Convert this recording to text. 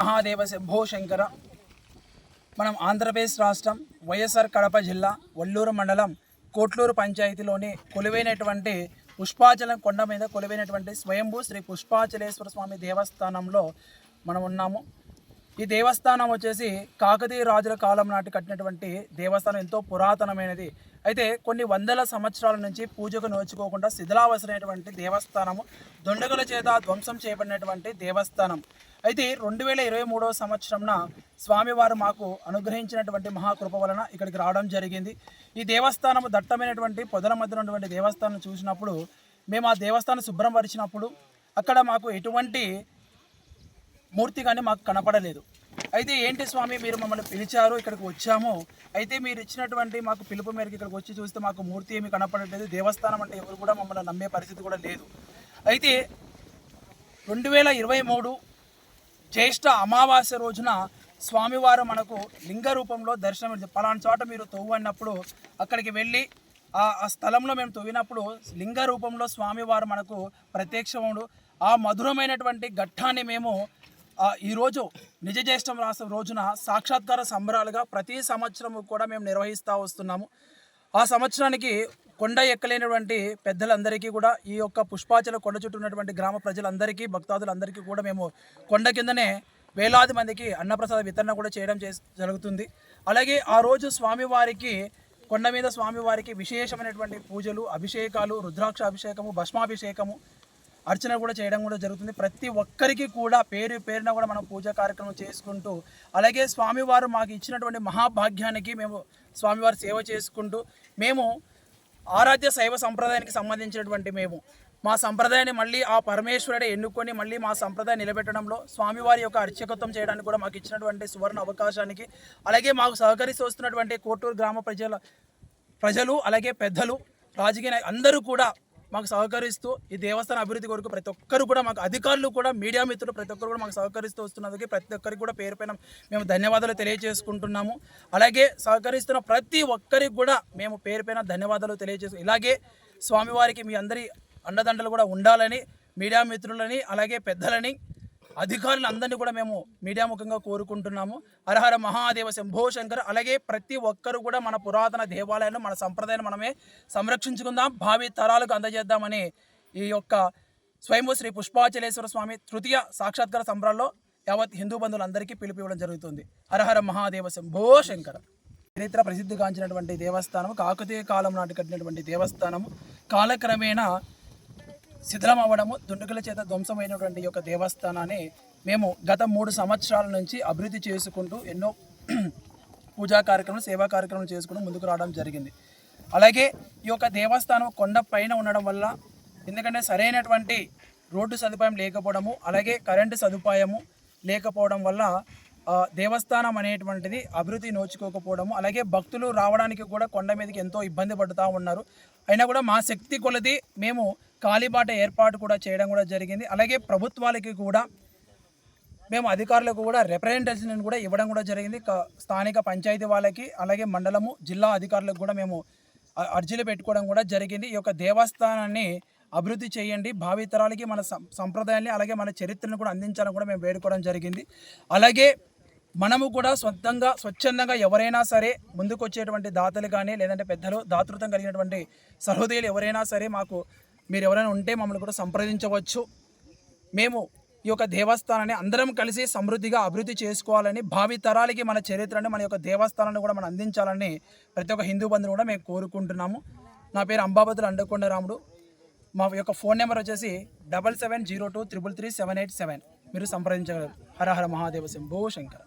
महादेव शंभो शंकर మనం ఆంధ్రప్రదేశ్ రాష్ట్రం వైఎస్ఆర్ కడప జిల్లా వల్లూరు మండలం కోట్లూరు పంచాయతీలోని కొలువైనటువంటి పుష్పాచలం కొండ మీద కొలువైనటువంటి స్వయంభూ శ్రీ పుష్పాచలేశ్వర స్వామి దేవస్థానంలో మనం ఉన్నాము. ఈ దేవస్థానం వచ్చేసి కాకతీయ రాజుల కాలం నాటి కట్టినటువంటి దేవస్థానం, ఎంతో పురాతనమైనది. అయితే కొన్ని వందల సంవత్సరాల నుంచి పూజకు నోచుకోకుండా శిథిలావసరైనటువంటి దేవస్థానము, దొండగుల చేత ధ్వంసం చేయబడినటువంటి దేవస్థానం. అయితే 2023వ సంవత్సరంన స్వామివారు మాకు అనుగ్రహించినటువంటి మహాకృప వలన ఇక్కడికి రావడం జరిగింది. ఈ దేవస్థానము దట్టమైనటువంటి పొదల మధ్య ఉన్నటువంటి దేవస్థానం చూసినప్పుడు, మేము ఆ దేవస్థానం శుభ్రం పరిచినప్పుడు అక్కడ మాకు ఎటువంటి మూర్తి కానీ మాకు కనపడలేదు. అయితే ఏంటి స్వామి, మీరు మమ్మల్ని పిలిచారు, ఇక్కడికి వచ్చాము, అయితే మీరు ఇచ్చినటువంటి మాకు పిలుపు మేరకు ఇక్కడికి వచ్చి చూస్తే మాకు మూర్తి ఏమీ కనపడలేదు, దేవస్థానం అంటే ఎవరు కూడా మమ్మల్ని నమ్మే పరిస్థితి కూడా లేదు. అయితే 2023 జ్యేష్ఠ అమావాస్య రోజున స్వామివారు మనకు లింగ రూపంలో దర్శనం, పలానా చోట మీరు తవ్వు అన్నప్పుడు అక్కడికి వెళ్ళి ఆ స్థలంలో మేము తవ్వినప్పుడు లింగ రూపంలో స్వామివారు మనకు ప్రత్యక్షముడు. ఆ మధురమైనటువంటి ఘట్టాన్ని మేము ఈరోజు నిజ జ్యేష్ఠం రాష్ట్రం రోజున సాక్షాత్కార సంబరాలుగా ప్రతి సంవత్సరం కూడా మేము నిర్వహిస్తూ వస్తున్నాము. ఆ సంవత్సరానికి కొండ ఎక్కలేనటువంటి పెద్దలందరికీ కూడా, ఈ యొక్క పుష్పాచల కొండ చుట్టూ ఉన్నటువంటి గ్రామ ప్రజలందరికీ, భక్తాదులందరికీ కూడా మేము కొండ కిందనే వేలాది మందికి అన్నప్రసాద వితరణ కూడా చేయడం జరుగుతుంది. అలాగే ఆ రోజు స్వామివారికి, కొండ మీద స్వామివారికి విశేషమైనటువంటి పూజలు, అభిషేకాలు, రుద్రాక్ష అభిషేకము, భస్మాభిషేకము, అర్చన కూడా చేయడం కూడా జరుగుతుంది. ప్రతి ఒక్కరికి కూడా పేరు పేరున కూడా మనం పూజా కార్యక్రమం చేసుకుంటూ, అలాగే స్వామివారు మాకు ఇచ్చినటువంటి మహాభాగ్యానికి మేము స్వామివారి సేవ చేసుకుంటూ, మేము ఆరాధ్య శైవ సంప్రదాయానికి సంబంధించినటువంటి మా సంప్రదాయాన్ని మళ్ళీ ఆ పరమేశ్వరుడే ఎన్నుకొని మళ్ళీ మా సంప్రదాయం నిలబెట్టడంలో, స్వామివారి యొక్క అర్చకత్వం చేయడానికి కూడా మాకు ఇచ్చినటువంటి సువర్ణ అవకాశానికి, అలాగే మాకు సహకరిస్తూ వస్తున్నటువంటి కోటూరు గ్రామ ప్రజలు అలాగే పెద్దలు, రాజకీయ అందరూ కూడా మాకు సహకరిస్తూ ఈ దేవస్థాన అభివృద్ధి కొరకు ప్రతి ఒక్కరు కూడా, మాకు అధికారులు కూడా, మీడియా మిత్రులు ప్రతి ఒక్కరు కూడా మాకు సహకరిస్తూ వస్తున్నందుకు ప్రతి ఒక్కరికి కూడా పేరు పైన మేము ధన్యవాదాలు తెలియజేసుకుంటున్నాము. అలాగే సహకరిస్తున్న ప్రతి ఒక్కరికి కూడా మేము పేరు పైన ధన్యవాదాలు ఇలాగే స్వామివారికి మీ అందరి అండదండలు కూడా ఉండాలని మీడియా మిత్రులని, అలాగే పెద్దలని, అధికారులు అందరినీ కూడా మేము మీడియా ముఖంగా కోరుకుంటున్నాము. హరహర మహాదేవ శంభో శంకర. అలాగే ప్రతి ఒక్కరు కూడా మన పురాతన దేవాలయాన్ని, మన సంప్రదాయాన్ని మనమే సంరక్షించుకుందాం, భావి తరాలకు అందజేద్దామని ఈ యొక్క స్వయంభూ శ్రీ పుష్పాచలేశ్వర స్వామి తృతీయ సాక్షాత్కార సంబరాల్లో యావత్ హిందూ బంధువులందరికీ పిలుపు జరుగుతుంది. హరహర మహాదేవ శంభో శంకర. చరిత్ర ప్రసిద్ధిగాంచినటువంటి దేవస్థానం, కాకతీయ కాలం నాటి కట్టినటువంటి దేవస్థానము కాలక్రమేణా శిథిలం అవ్వడము, దుండగుల చేత ధ్వంసమైనటువంటి యొక్క దేవస్థానాన్ని మేము గత 3 సంవత్సరాల నుంచి అభివృద్ధి చేసుకుంటూ ఎన్నో పూజా కార్యక్రమాలు, సేవా కార్యక్రమాలు చేసుకుంటూ ముందుకు రావడం జరిగింది. అలాగే ఈ యొక్క దేవస్థానం కొండ పైన ఉండడం వల్ల, ఎందుకంటే సరైనటువంటి రోడ్డు సదుపాయం లేకపోవడము, అలాగే కరెంటు సదుపాయము లేకపోవడం వల్ల దేవస్థానం అనేటువంటిది అభివృద్ధి నోచుకోకపోవడము, అలాగే భక్తులు రావడానికి కూడా కొండ మీదకి ఎంతో ఇబ్బంది పడుతూ ఉన్నారు. అయినా కూడా మా శక్తి కొలది మేము కాలిబాట ఏర్పాటు కూడా చేయడం కూడా జరిగింది. అలాగే ప్రభుత్వాలకి కూడా మేము అధికారులకు కూడా రిప్రజెంటేషన్ కూడా ఇవ్వడం కూడా జరిగింది. స్థానిక పంచాయతీ వాళ్ళకి, అలాగే మండలము, జిల్లా అధికారులకు కూడా మేము అర్జీలు పెట్టుకోవడం కూడా జరిగింది. ఈ యొక్క దేవస్థానాన్ని అభివృద్ధి చేయండి, భావితరాలకి మన సంప్రదాయాన్ని అలాగే మన చరిత్రను కూడా అందించాలని కూడా మేము వేడుకోవడం జరిగింది. అలాగే మనము కూడా స్వచ్ఛందంగా ఎవరైనా సరే ముందుకు వచ్చేటువంటి దాతలు కానీ లేదంటే పెద్దలు దాతృత్వం కలిగినటువంటి సహృదయులు ఎవరైనా సరే మాకు మీరు ఎవరైనా ఉంటే మమ్మల్ని కూడా సంప్రదించవచ్చు. మేము ఈ యొక్క దేవస్థానాన్ని అందరం కలిసి సమృద్ధిగా అభివృద్ధి చేసుకోవాలని, భావి తరాలకి మన చరిత్రని మన యొక్క దేవస్థానాన్ని కూడా మనం అందించాలని ప్రతి ఒక్క హిందూ బంధువులు కూడా మేము కోరుకుంటున్నాము. నా పేరు అంబాబతులు అండకొండ రాముడు. మా యొక్క ఫోన్ నెంబర్ వచ్చేసి 7702333787. మీరు సంప్రదించగలరు. హర హర మహాదేవ శంభో శంకర.